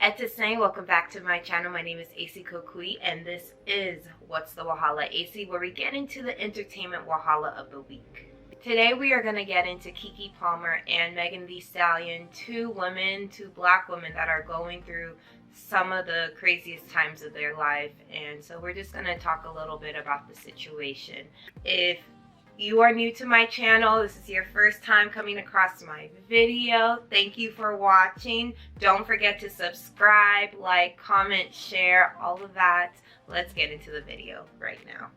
WHATSTHEWAHALAESI, welcome back to my channel. My name is AC Kokui and this is What's the Wahala AC, where we get into the entertainment Wahala of the week. Today we are going to get into Keke Palmer and Megan Thee Stallion, two black women that are going through some of the craziest times of their life, and so we're just going to talk a little bit about the situation. If you are new to my channel, this is your first time coming across my video, thank you for watching. Don't forget to subscribe, like, comment, share, all of that. Let's get into the video right now.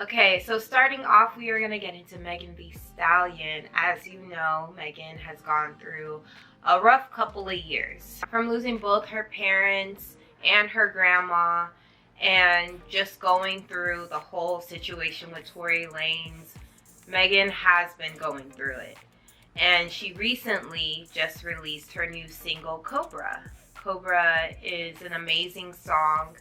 Okay, so starting off, we are going to get into Megan Thee Stallion. As you know, Megan has gone through a rough couple of years. From losing both her parents and her grandma, and just going through the whole situation with Tory Lanez, Megan has been going through it. And she recently just released her new single, Cobra. Cobra is an amazing song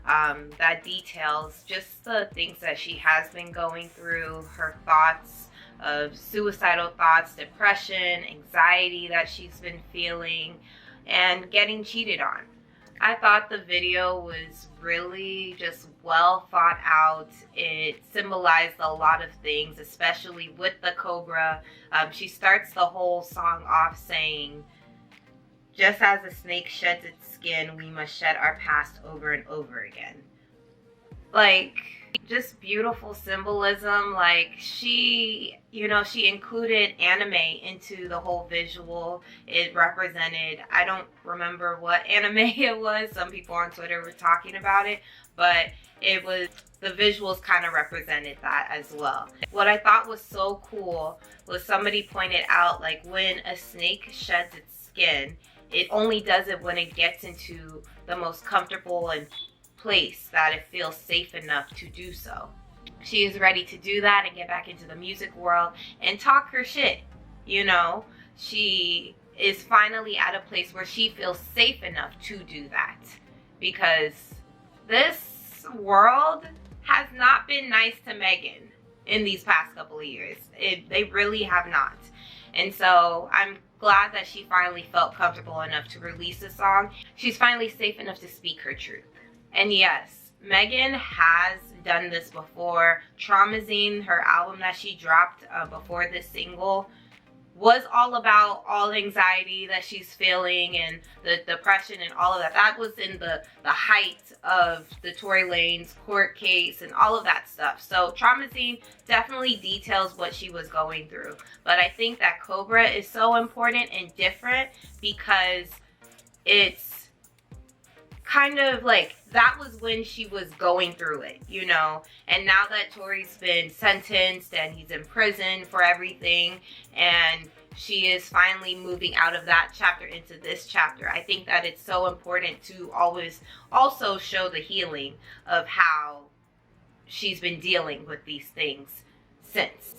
that details just the things that she has been going through, her thoughts of suicidal thoughts, depression, anxiety that she's been feeling, and getting cheated on. I thought the video was really just well thought out. It symbolized a lot of things, especially with the Cobra. She starts the whole song off saying, "Just as a snake sheds its skin, we must shed our past over and over again." Like, just beautiful symbolism. Like, she included anime into the whole visual. It represented, I don't remember what anime it was. Some people on Twitter were talking about it, but it was, the visuals kind of represented that as well. What I thought was so cool was somebody pointed out, like, when a snake sheds its skin, it only does it when it gets into the most comfortable and place that it feels safe enough to do so. She is ready to do that and get back into the music world and talk her shit. You know, she is finally at a place where she feels safe enough to do that, because this world has not been nice to Megan in these past couple of years. They really have not. And so I'm glad that she finally felt comfortable enough to release a song. She's finally safe enough to speak her truth. And yes, Megan has done this before. Traumazine, her album that she dropped before this single, was all about all the anxiety that she's feeling and the depression and all of that. That was in the height of the Tory Lanez court case and all of that stuff. So Traumazine definitely details what she was going through. But I think that Cobra is so important and different because it's kind of like, that was when she was going through it, you know. And now that Tory's been sentenced and he's in prison for everything, and she is finally moving out of that chapter into this chapter, I think that it's so important to always also show the healing of how she's been dealing with these things since.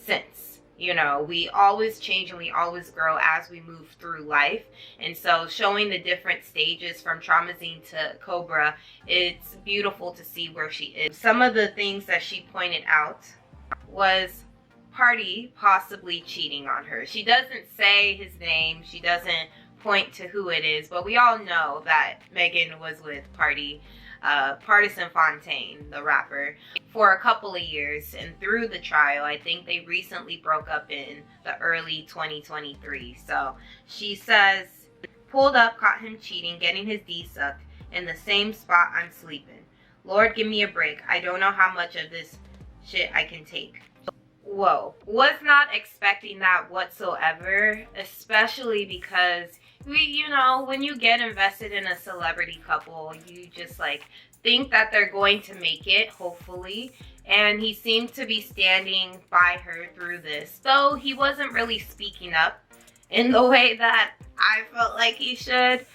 You know, we always change and we always grow as we move through life. And so showing the different stages from Traumazine to Cobra, it's beautiful to see where she is. Some of the things that she pointed out was Party possibly cheating on her. She doesn't say his name. She doesn't point to who it is. But we all know that Megan was with Partisan Fontaine, the rapper, for a couple of years, and through the trial, I think they recently broke up in the early 2023. So she says, "Pulled up, caught him cheating, getting his D sucked in the same spot I'm sleeping. Lord, give me a break. I don't know how much of this shit I can take." Whoa, was not expecting that whatsoever, especially because when you get invested in a celebrity couple, you just like think that they're going to make it, hopefully. And he seemed to be standing by her through this, though he wasn't really speaking up in the way that I felt like he should,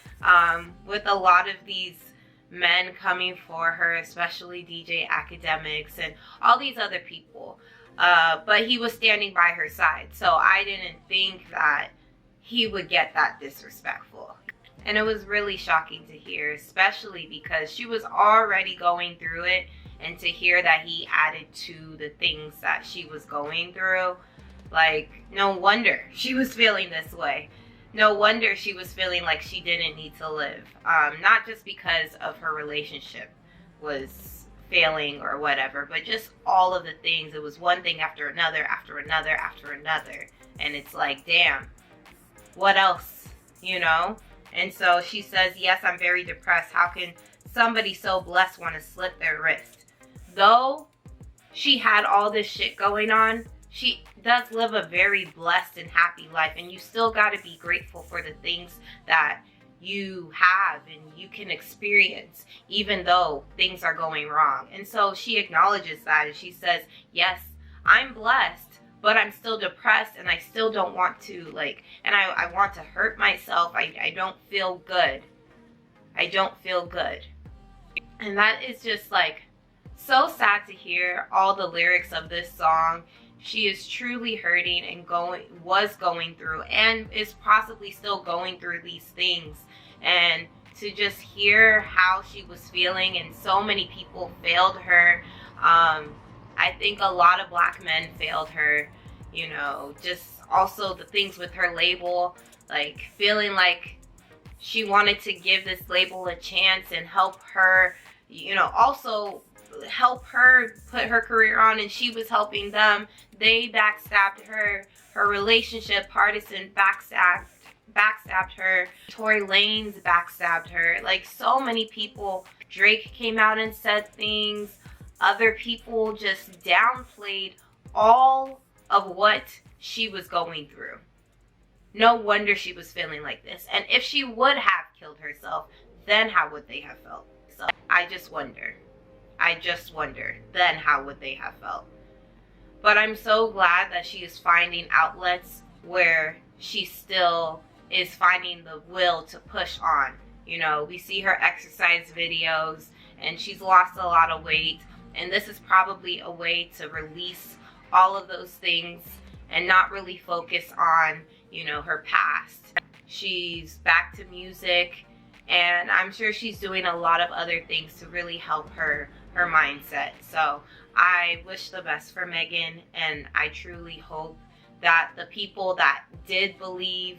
with a lot of these men coming for her, especially DJ Academics and all these other people. But he was standing by her side, so I didn't think that he would get that disrespectful. And it was really shocking to hear, especially because she was already going through it, and to hear that he added to the things that she was going through, like, no wonder she was feeling this way. No wonder she was feeling like she didn't need to live. Not just because of her relationship was failing or whatever, but just all of the things. It was one thing after another, after another, after another. And it's like, damn, what else, you know? And so she says, yes, I'm very depressed. How can somebody so blessed want to slit their wrist? Though she had all this shit going on, she does live a very blessed and happy life. And you still got to be grateful for the things that you have and you can experience, even though things are going wrong. And so she acknowledges that, and she says, yes, I'm blessed, but I'm still depressed, and I still don't want to, like, and I want to hurt myself. I don't feel good. I don't feel good. And that is just like so sad to hear all the lyrics of this song. She is truly hurting and was going through and is possibly still going through these things. And to just hear how she was feeling, and so many people failed her. I think a lot of black men failed her, you know, just also the things with her label, like feeling like she wanted to give this label a chance and help her, you know, also help her put her career on, and she was helping them. They backstabbed her. Her relationship partisan backstabbed her. Tory Lanez backstabbed her. Like, so many people. Drake came out and said things. Other people just downplayed all of what she was going through. No wonder she was feeling like this. And if she would have killed herself, then how would they have felt? So I just wonder. Then how would they have felt? But I'm so glad that she is finding outlets where she still is finding the will to push on. You know, we see her exercise videos, and she's lost a lot of weight. And this is probably a way to release all of those things and not really focus on, you know, her past. She's back to music, and I'm sure she's doing a lot of other things to really help her mindset. So I wish the best for Megan, and I truly hope that the people that did believe,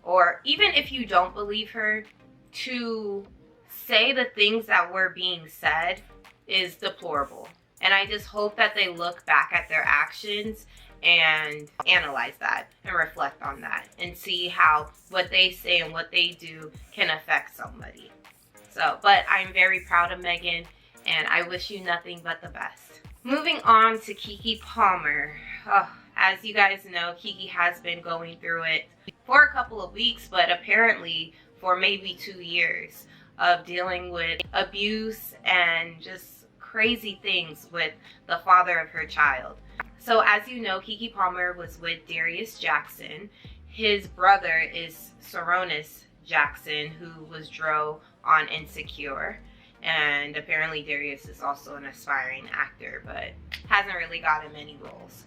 or even if you don't believe her, to say the things that were being said is deplorable. And I just hope that they look back at their actions and analyze that and reflect on that and see how what they say and what they do can affect somebody. So, but I'm very proud of Megan, and I wish you nothing but the best. Moving on to Keke Palmer. Oh, as you guys know, Keke has been going through it for a couple of weeks, but apparently for maybe 2 years of dealing with abuse and just crazy things with the father of her child. So as you know, Keke Palmer was with Darius Jackson. His brother is Saronis Jackson, who was Dro on Insecure. And apparently Darius is also an aspiring actor, but hasn't really gotten many roles.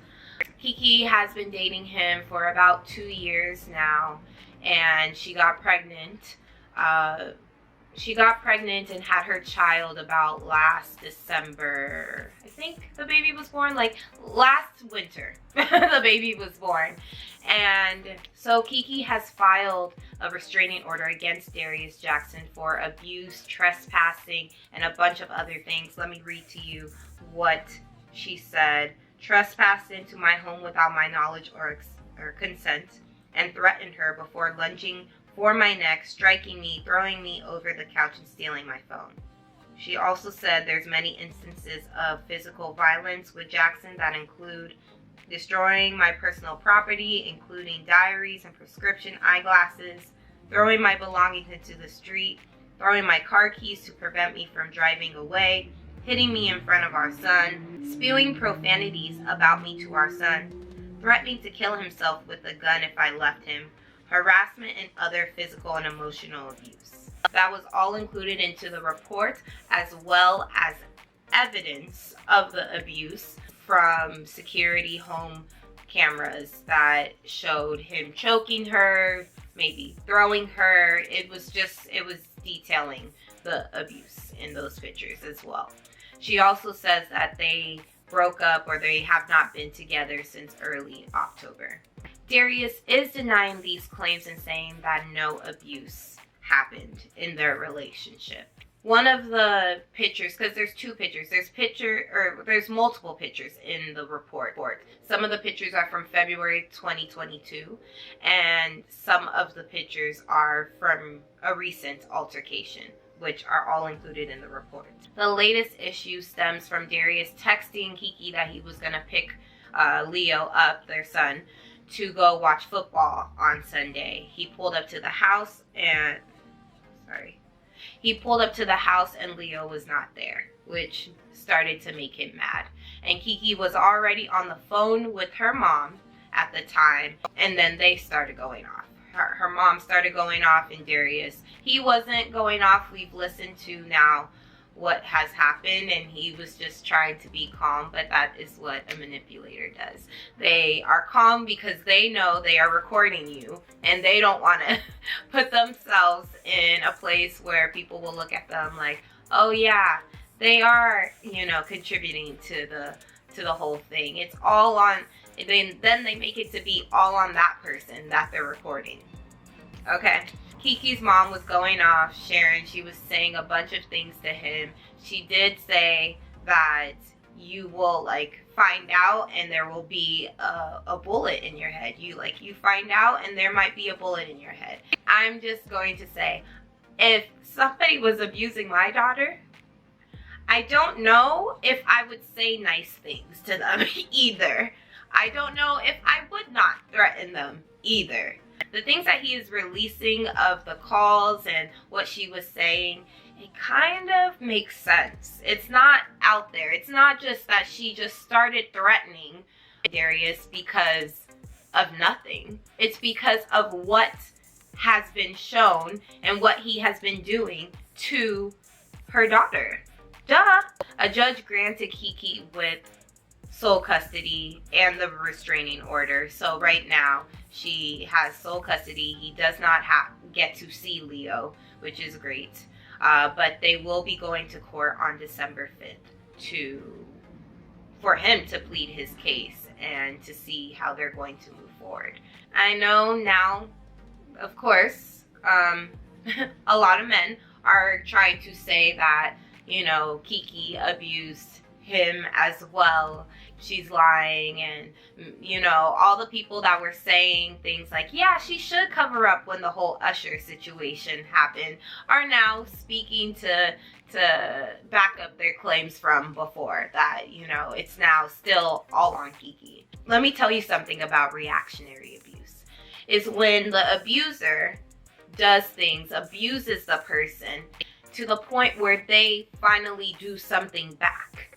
Keke has been dating him for about 2 years now, and she got pregnant. She got pregnant and had her child about last December. I think the baby was born, like last winter. The baby was born. And so Keke has filed a restraining order against Darius Jackson for abuse, trespassing, and a bunch of other things. Let me read to you what she said. Trespassed into my home without my knowledge or consent, and threatened her before lunging for my neck, striking me, throwing me over the couch, and stealing my phone. She also said there's many instances of physical violence with Jackson that include destroying my personal property, including diaries and prescription eyeglasses, throwing my belongings into the street, throwing my car keys to prevent me from driving away, hitting me in front of our son, spewing profanities about me to our son, threatening to kill himself with a gun if I left him, harassment, and other physical and emotional abuse. That was all included into the report, as well as evidence of the abuse from security home cameras that showed him choking her, maybe throwing her. It was detailing the abuse in those pictures as well. She also says that they broke up, or they have not been together since early October. Darius is denying these claims and saying that no abuse happened in their relationship. One of the pictures, because there's two pictures, there's multiple pictures in the report. Some of the pictures are from February 2022, and some of the pictures are from a recent altercation, which are all included in the report. The latest issue stems from Darius texting Keke that he was going to pick Leo up, their son, to go watch football on Sunday. He pulled up to the house and Leo was not there, which started to make him mad. And Keke was already on the phone with her mom at the time, and then they started going off. Her mom started going off, and Darius, he wasn't going off. We've listened to now what has happened, and he was just trying to be calm, but that is what a manipulator does. They are calm because they know they are recording you, and they don't want to put themselves in a place where people will look at them like, oh yeah, they are, you know, contributing to the whole thing. It's all on, then they make it to be all on that person that they're recording. Okay. Keke's mom was going off. Sharon, she was saying a bunch of things to him. She did say that you will like find out and there will be a bullet in your head. You find out and there might be a bullet in your head. I'm just going to say, if somebody was abusing my daughter, I don't know if I would say nice things to them either. I don't know if I would not threaten them either. The things that he is releasing of the calls and what she was saying, it kind of makes sense. It's not out there. It's not just that she just started threatening Darius because of nothing. It's because of what has been shown and what he has been doing to her daughter. Duh! A judge granted Keke with sole custody and the restraining order. So right now she has sole custody. He does not get to see Leo, which is great. But they will be going to court on December 5th for him to plead his case and to see how they're going to move forward. I know now, of course, a lot of men are trying to say that, you know, Keke abused him as well. She's lying, and you know, all the people that were saying things like, yeah, she should cover up when the whole Usher situation happened, are now speaking to back up their claims from before, that, you know, it's now still all on Keke. Let me tell you something about reactionary abuse. Is when the abuser does things, abuses the person to the point where they finally do something back.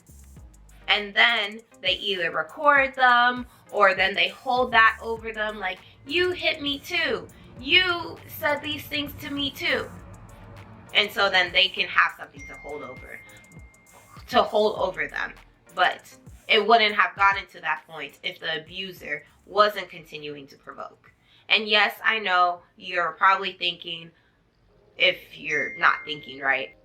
And then they either record them or then they hold that over them like, you hit me too. You said these things to me too. And so then they can have something to hold over them. But it wouldn't have gotten to that point if the abuser wasn't continuing to provoke. And yes, I know you're probably thinking, if you're not thinking right,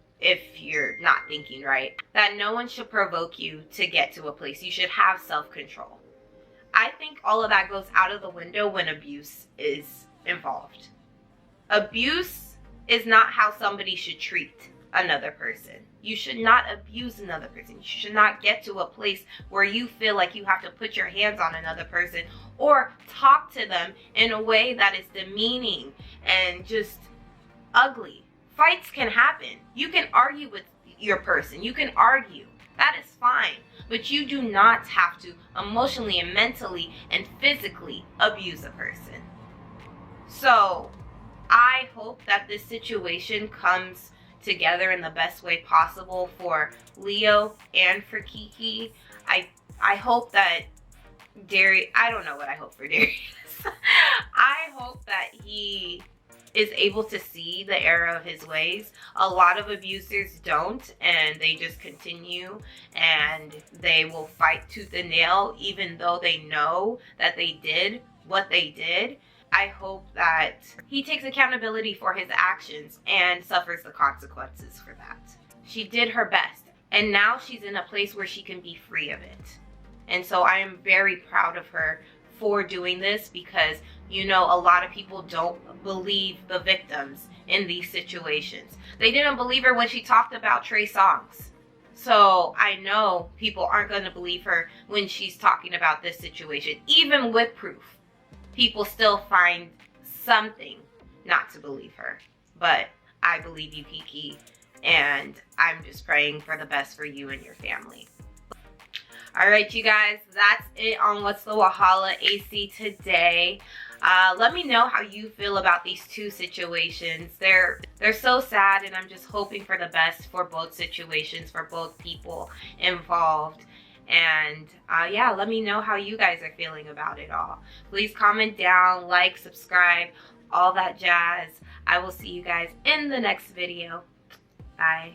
that no one should provoke you to get to a place. You should have self-control. I think all of that goes out of the window when abuse is involved. Abuse is not how somebody should treat another person. You should not abuse another person. You should not get to a place where you feel like you have to put your hands on another person or talk to them in a way that is demeaning and just ugly. Fights can happen. You can argue with your person. You can argue. That is fine. But you do not have to emotionally and mentally and physically abuse a person. So I hope that this situation comes together in the best way possible for Leo and for Keke. I hope that Darius, I don't know what I hope for Darius. I hope that he is able to see the error of his ways. A lot of abusers don't, and they just continue, and they will fight tooth and nail even though they know that they did what they did. I hope that he takes accountability for his actions and suffers the consequences for that. She did her best, and now she's in a place where she can be free of it. And so I am very proud of her for doing this because, you know, a lot of people don't believe the victims in these situations. They didn't believe her when she talked about Trey Songz. So I know people aren't going to believe her when she's talking about this situation. Even with proof, people still find something not to believe her. But I believe you, Keke, and I'm just praying for the best for you and your family. All right, you guys, that's it on What's the Wahala AC today. Let me know how you feel about these two situations. They're so sad, and I'm just hoping for the best for both situations, for both people involved. And yeah, let me know how you guys are feeling about it all. Please comment down, like, subscribe, all that jazz. I will see you guys in the next video. Bye.